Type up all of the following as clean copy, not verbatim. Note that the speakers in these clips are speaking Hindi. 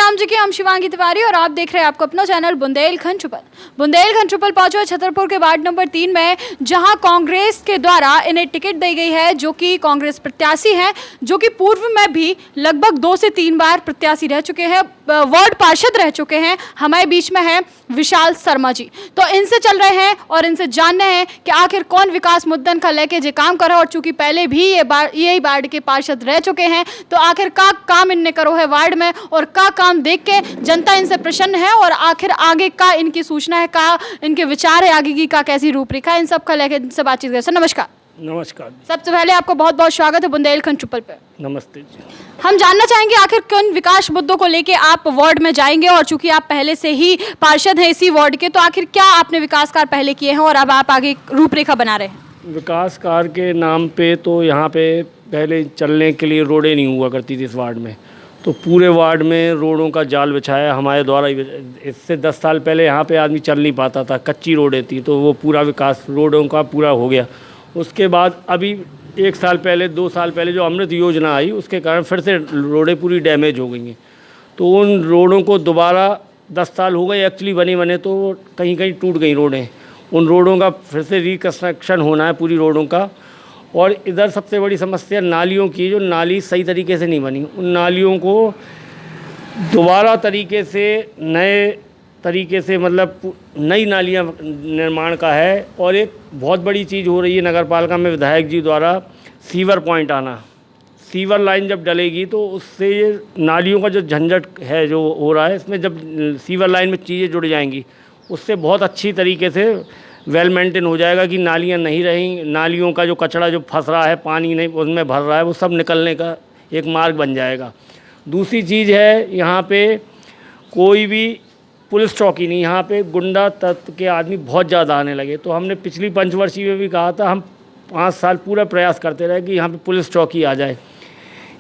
राम जी की, हम शिवांगी तिवारी और आप देख रहे हैं आपको अपना channel Bundelkhand triple. Bundelkhand triple पहुंचे छतरपुर के वार्ड नंबर 3 में, जहां कांग्रेस के द्वारा इन्हें टिकट दी गई है, जो कि कांग्रेस प्रत्याशी हैं, जो कि पूर्व में भी लगभग 2 से 3 बार प्रत्याशी रह चुके हैं, वार्ड पार्षद रह चुके हैं। हमारे बीच में है विशाल शर्मा जी, तो इनसे चल रहे हैं और इनसे जानने हैं कि आखिर कौन विकास मुद्दन का लेके जे काम कर रहा है, और चूंकि पहले भी यही वार्ड के पार्षद रह चुके हैं, तो आखिर का काम इनने करो है वार्ड में और का काम देख के जनता इनसे प्रसन्न है, और आखिर आगे का इनकी सूचना है, का इनके विचार है, आगे की का कैसी रूपरेखा है, इन सब का लेके इनसे बातचीत करें। सर नमस्कार। नमस्कार। सबसे पहले आपको बहुत बहुत स्वागत है बुंदेलखंड ट्रिपल पे। नमस्ते जी। हम जानना चाहेंगे आखिर किन विकास मुद्दों को लेके आप वार्ड में जाएंगे, और चूंकि आप पहले से ही पार्षद हैं इसी वार्ड के, तो आखिर क्या आपने विकास कार्य पहले किए हैं और अब आप आगे रूपरेखा बना रहे हैं? विकास कार्य के नाम पे तो यहाँ पे पहले चलने के लिए रोडें नहीं हुआ करती थी इस वार्ड में, तो पूरे वार्ड में रोडों का जाल बिछाया हमारे द्वारा। इससे 10 साल पहले यहाँ पे आदमी चल नहीं पाता था, कच्ची रोडें थी, तो वो पूरा विकास रोडों का पूरा हो गया। उसके बाद अभी 1 साल पहले 2 साल पहले जो अमृत योजना आई, उसके कारण फिर से रोडें पूरी डैमेज हो गई हैं। तो उन रोडों को दोबारा 10 साल हो गए एक्चुअली बने तो कहीं कहीं टूट गई रोडें। उन रोडों का फिर से रिकन्स्ट्रक्शन होना है पूरी रोडों का। और इधर सबसे बड़ी समस्या नालियों की, जो नाली सही तरीके से नहीं बनी, उन नालियों को दोबारा तरीके से नए तरीके से मतलब नई नालियाँ निर्माण का है। और एक बहुत बड़ी चीज़ हो रही है नगर पालिका में विधायक जी द्वारा, सीवर पॉइंट आना। सीवर लाइन जब डलेगी तो उससे ये नालियों का जो झंझट है जो हो रहा है, इसमें जब सीवर लाइन में चीज़ें जुड़ जाएंगी, उससे बहुत अच्छी तरीके से वेल मेंटेन हो जाएगा कि नालियाँ नहीं रहेंगी। नालियों का जो कचरा जो फंस रहा है, पानी नहीं उसमें भर रहा है, वो सब निकलने का एक मार्ग बन जाएगा। दूसरी चीज़ है, यहाँ पे कोई भी पुलिस चौकी नहीं, यहाँ पे गुंडा तत्व के आदमी बहुत ज़्यादा आने लगे। तो हमने पिछली पंचवर्षीय में भी कहा था, हम 5 साल पूरा प्रयास करते रहे कि यहाँ पे पुलिस चौकी आ जाए।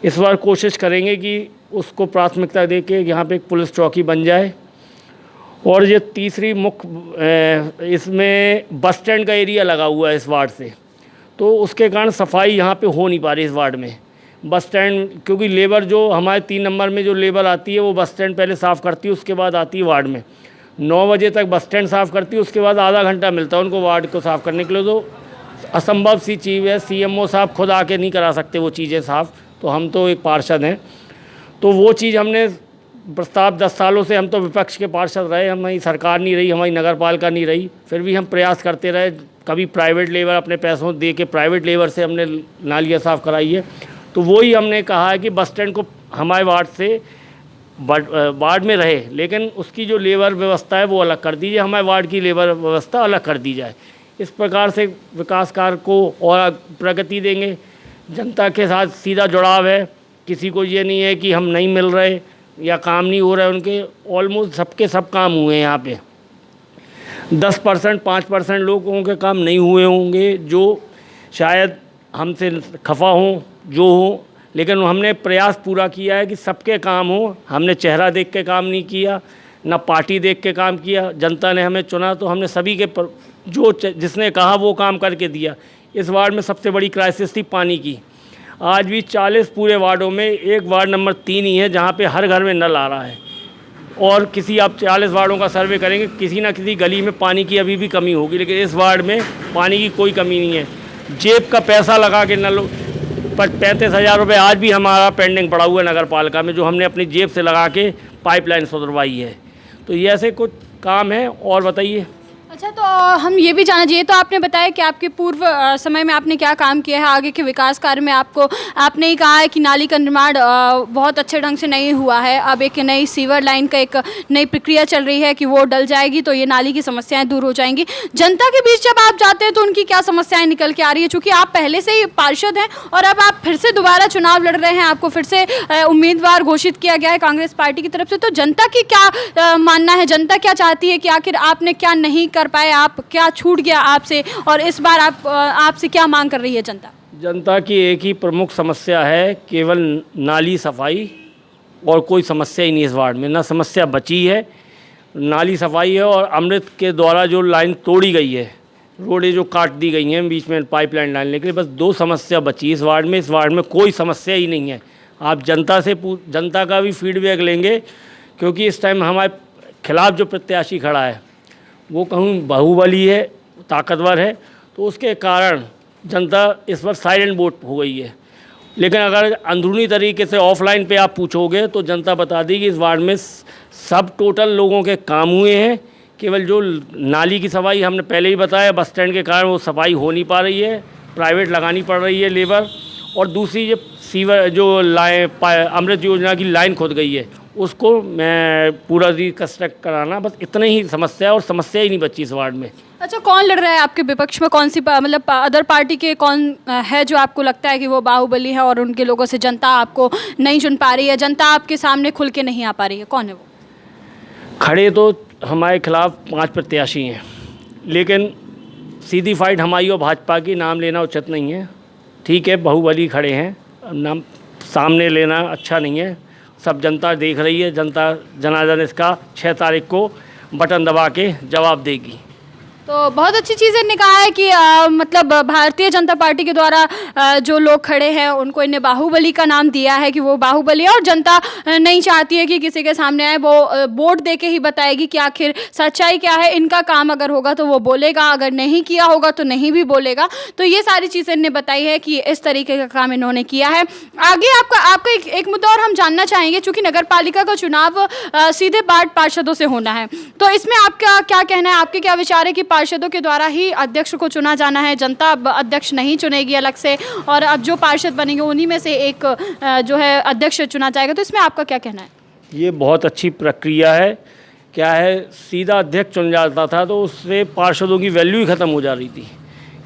इस बार कोशिश करेंगे कि उसको प्राथमिकता दे के यहाँ पे एक पुलिस चौकी बन जाए। और ये तीसरी मुख्य, इसमें बस स्टैंड का एरिया लगा हुआ है इस वार्ड से, तो उसके कारण सफाई यहाँ पे हो नहीं पा रही इस वार्ड में। बस स्टैंड, क्योंकि लेबर जो हमारे 3 नंबर में जो लेबर आती है, वो बस स्टैंड पहले साफ़ करती है, उसके बाद आती है वार्ड में। 9 बजे तक बस स्टैंड साफ़ करती है, उसके बाद आधा घंटा मिलता है उनको वार्ड को साफ़ करने के लिए। तो असंभव सी चीज़ है, CMO साहब खुद आके नहीं करा सकते वो चीज़ें साफ़, तो हम तो एक पार्षद हैं। तो वो चीज़ हमने प्रस्ताव 10 सालों से, हम तो विपक्ष के पार्षद रहे, हमारी सरकार नहीं रही, हमारी नगर पालिका नहीं रही, फिर भी हम प्रयास करते रहे। कभी प्राइवेट लेबर अपने पैसों दे के प्राइवेट लेबर से हमने नालियाँ साफ़ कराई है। तो वही हमने कहा है कि बस स्टैंड को हमारे वार्ड से वार्ड में रहे, लेकिन उसकी जो लेबर व्यवस्था है वो अलग कर दीजिए, हमारे वार्ड की लेबर व्यवस्था अलग कर दी जाए। इस प्रकार से विकास कार्य को और प्रगति देंगे। जनता के साथ सीधा जुड़ाव है, किसी को ये नहीं है कि हम नहीं मिल रहे या काम नहीं हो रहा है उनके। ऑलमोस्ट सबके सब काम हुए हैं यहाँ पे। 10% 5% लोगों के काम नहीं हुए होंगे जो शायद हमसे खफा हों, जो हो, लेकिन हमने प्रयास पूरा किया है कि सबके काम हो। हमने चेहरा देख के काम नहीं किया, ना पार्टी देख के काम किया। जनता ने हमें चुना तो हमने सभी के जो जिसने कहा वो काम करके दिया। इस वार्ड में सबसे बड़ी क्राइसिस थी पानी की। आज भी 40 पूरे वार्डों में एक वार्ड नंबर 3 ही है जहाँ पे हर घर में नल आ रहा है। और किसी आप 40 वार्डों का सर्वे करेंगे, किसी ना किसी गली में पानी की अभी भी कमी होगी, लेकिन इस वार्ड में पानी की कोई कमी नहीं है। जेब का पैसा लगा के नल 35,000 रुपये आज भी हमारा पेंडिंग पड़ा हुआ है नगर पालिका में, जो हमने अपनी जेब से लगा के पाइपलाइन सुधरवाई है। तो ये ऐसे कुछ काम है। और बताइए। अच्छा, तो हम ये भी जानना चाहिए, तो आपने बताया कि आपके पूर्व समय में आपने क्या काम किया है, आगे के विकास कार्य में आपने ही कहा है कि नाली का निर्माण बहुत अच्छे ढंग से नहीं हुआ है। अब एक नई सीवर लाइन का एक नई प्रक्रिया चल रही है कि वो डल जाएगी तो ये नाली की समस्याएं दूर हो जाएंगी। जनता के बीच जब आप जाते हैं तो उनकी क्या समस्याएं निकल के आ रही है? चूँकि आप पहले से ही पार्षद हैं और अब आप फिर से दोबारा चुनाव लड़ रहे हैं, आपको फिर से उम्मीदवार घोषित किया गया है कांग्रेस पार्टी की तरफ से, तो जनता की क्या मानना है? जनता क्या चाहती है कि आखिर आपने क्या नहीं कर पाए, आप क्या छूट गया आपसे, और इस बार आपसे क्या मांग कर रही है जनता? जनता की एक ही प्रमुख समस्या है, केवल नाली सफाई, और कोई समस्या ही नहीं इस वार्ड में। ना समस्या बची है, नाली सफाई है। और अमृत के द्वारा जो लाइन तोड़ी गई है, रोडें जो काट दी गई हैं बीच में पाइपलाइन डालने के लिए, बस 2 समस्या बची इस वार्ड में। इस वार्ड में कोई समस्या ही नहीं है। आप जनता का भी फीडबैक लेंगे क्योंकि इस टाइम हमारे खिलाफ जो प्रत्याशी खड़ा है वो कहूँ बाहुबली है, ताकतवर है, तो उसके कारण जनता इस पर साइलेंट वोट हो गई है। लेकिन अगर अंदरूनी तरीके से ऑफलाइन पे आप पूछोगे तो जनता बता दी कि इस वार्ड में सब टोटल लोगों के काम हुए हैं। केवल जो नाली की सफाई हमने पहले ही बताया, बस स्टैंड के कारण वो सफाई हो नहीं पा रही है, प्राइवेट लगानी पड़ रही है लेबर। और दूसरी ये सीवर जो अमृत योजना की लाइन खुद गई है उसको मैं पूरा रिकंस्ट्रक्ट कराना, बस इतनी ही समस्या है और समस्या ही नहीं बची इस वार्ड में। अच्छा, कौन लड़ रहा है आपके विपक्ष में? कौन सी मतलब अदर पार्टी के कौन है जो आपको लगता है कि वो बाहुबली है और उनके लोगों से जनता आपको नहीं चुन पा रही है, जनता आपके सामने खुल के नहीं आ पा रही है? कौन है वो? खड़े तो हमारे खिलाफ 5 प्रत्याशी हैं, लेकिन सीधी फाइट हमारी और भाजपा की, नाम लेना उचित नहीं है। ठीक है, बाहुबली खड़े हैं, नाम सामने लेना अच्छा नहीं है। सब जनता देख रही है, जनता जनार्दन इसका 6 तारीख को बटन दबा के जवाब देगी। तो बहुत अच्छी चीज़ इन्होंने कहा है कि मतलब भारतीय जनता पार्टी के द्वारा जो लोग खड़े हैं उनको इन्हें बाहुबली का नाम दिया है कि वो बाहुबली है, और जनता नहीं चाहती है कि किसी के सामने आए, वो वोट दे के ही बताएगी कि आखिर सच्चाई क्या है। इनका काम अगर होगा तो वो बोलेगा, अगर नहीं किया होगा तो नहीं भी बोलेगा। तो ये सारी चीज़ें इन्हें बताई है कि इस तरीके का काम इन्होंने किया है। आगे आपका एक मुद्दा और हम जानना चाहेंगे, चूँकि नगर पालिका का चुनाव सीधे वार्ड पार्षदों से होना है, तो इसमें आपका क्या कहना है? आपके क्या विचार है कि पार्षदों के द्वारा ही अध्यक्ष को चुना जाना है, जनता अब अध्यक्ष नहीं चुनेगी अलग से, और अब जो पार्षद बनेंगे उन्हीं में से एक जो है अध्यक्ष चुना जाएगा? तो इसमें आपका क्या कहना है? ये बहुत अच्छी प्रक्रिया है। क्या है, सीधा अध्यक्ष चुन जाता था तो उससे पार्षदों की वैल्यू ही ख़त्म हो जा रही थी।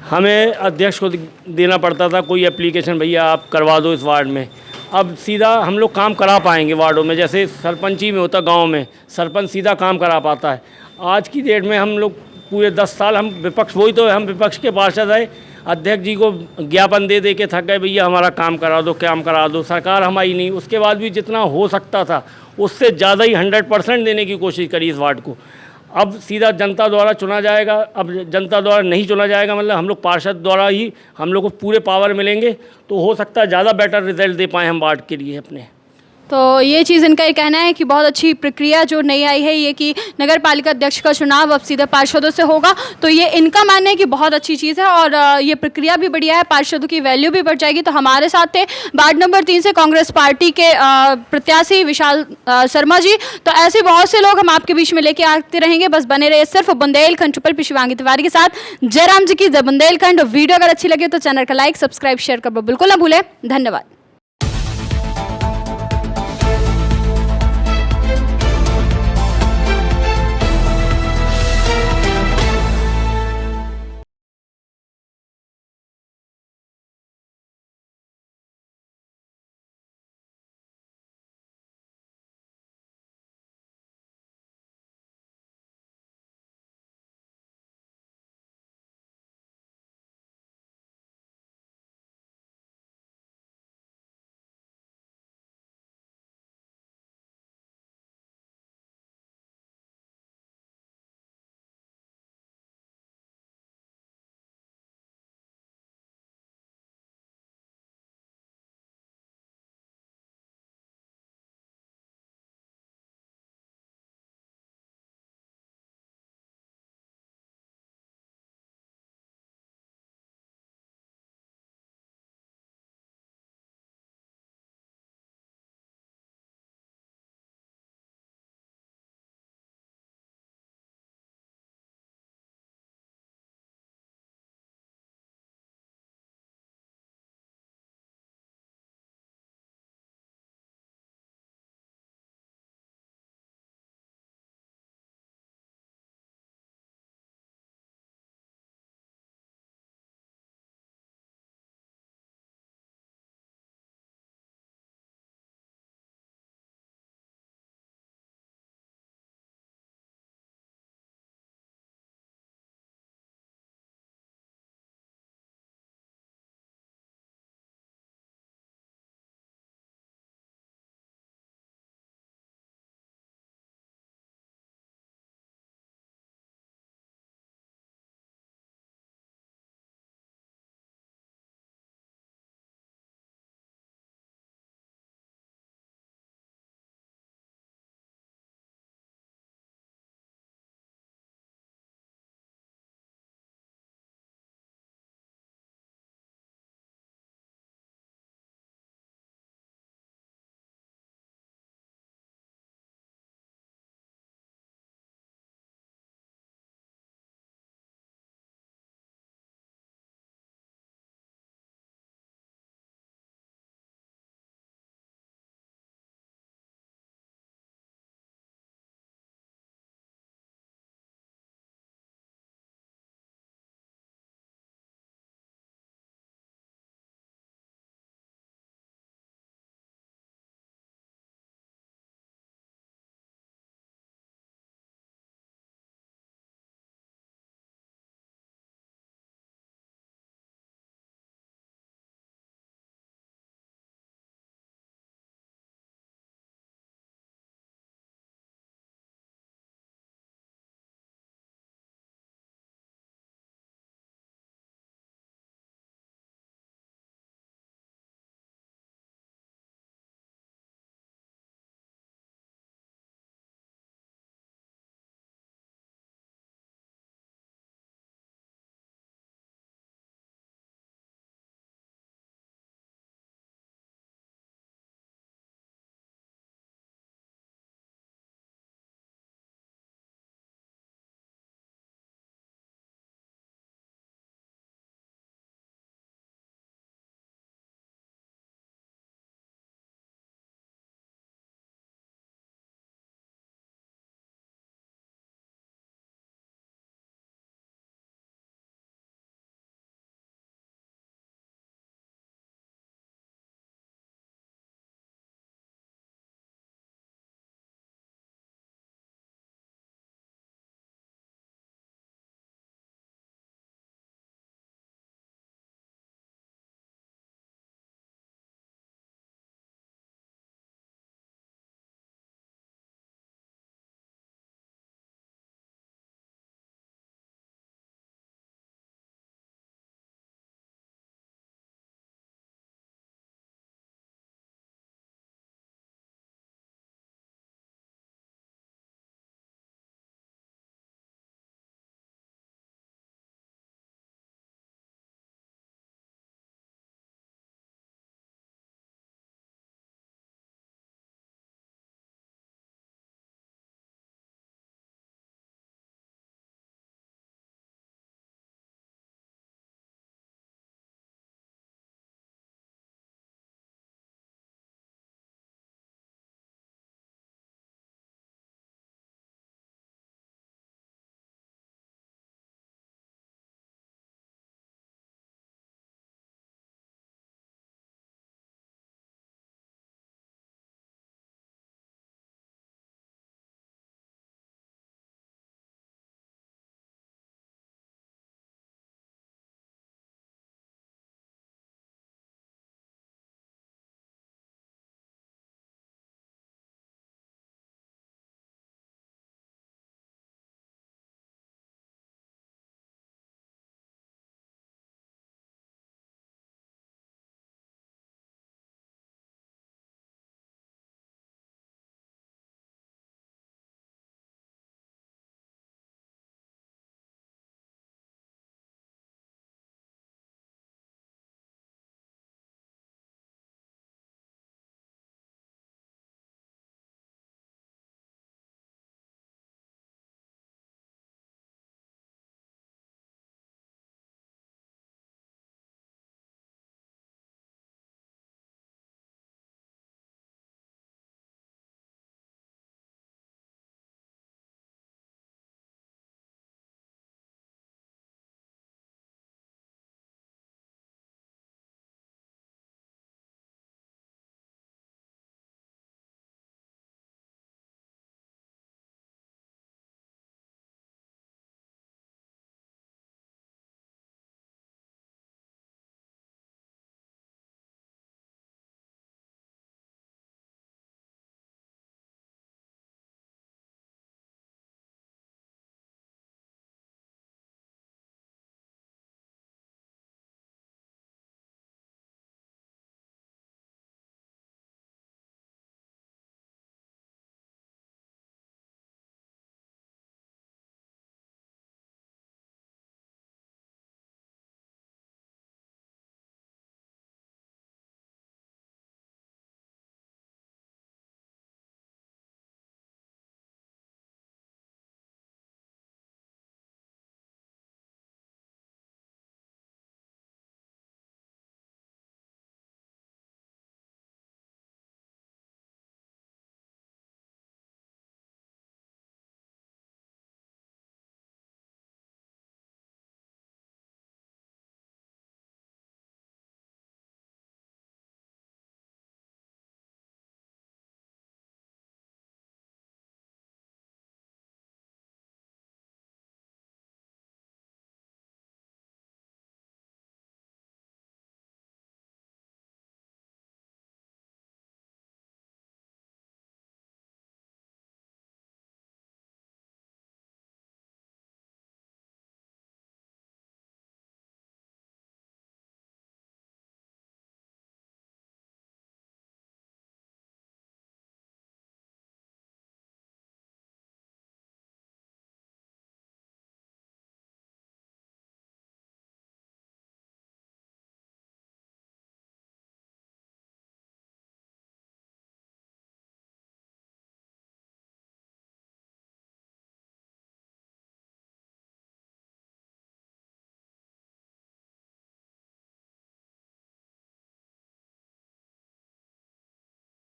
हमें अध्यक्ष को देना पड़ता था कोई एप्लीकेशन, भैया आप करवा दो इस वार्ड में। अब सीधा हम लोग काम करा पाएंगे वार्डों में, जैसे सरपंची में होता गाँव में, सरपंच सीधा काम करा पाता है। आज की डेट में हम लोग पूरे 10 साल हम विपक्ष, वही तो हम विपक्ष के पार्षद आए, अध्यक्ष जी को ज्ञापन दे दे के थक गए, भैया हमारा काम करा दो, सरकार हमारी नहीं। उसके बाद भी जितना हो सकता था उससे ज़्यादा ही 100% देने की कोशिश करी इस वार्ड को। अब सीधा जनता द्वारा चुना जाएगा। अब जनता द्वारा नहीं चुना जाएगा, मतलब हम लोग पार्षद द्वारा ही हम लोग को पूरे पावर मिलेंगे, तो हो सकता है ज़्यादा बेटर रिजल्ट दे पाएँ हम वार्ड के लिए अपने। तो ये चीज़ इनका ये कहना है कि बहुत अच्छी प्रक्रिया जो नई आई है ये, कि नगर पालिका अध्यक्ष का चुनाव अब सीधे पार्षदों से होगा। तो ये इनका मानना है कि बहुत अच्छी चीज़ है और ये प्रक्रिया भी बढ़िया है, पार्षदों की वैल्यू भी बढ़ जाएगी। तो हमारे साथ थे वार्ड नंबर 3 से कांग्रेस पार्टी के प्रत्याशी विशाल शर्मा जी। तो ऐसे बहुत से लोग हम आपके बीच में लेके आते रहेंगे, बस बने रहे सिर्फ बुंदेलखंड ट्रिपल पे शिवांगी तिवारी के साथ। जयराम जी की जय बुंदेलखंड। वीडियो अगर अच्छी लगे तो चैनल का लाइक, सब्सक्राइब, शेयर करना बिल्कुल ना भूलें। धन्यवाद।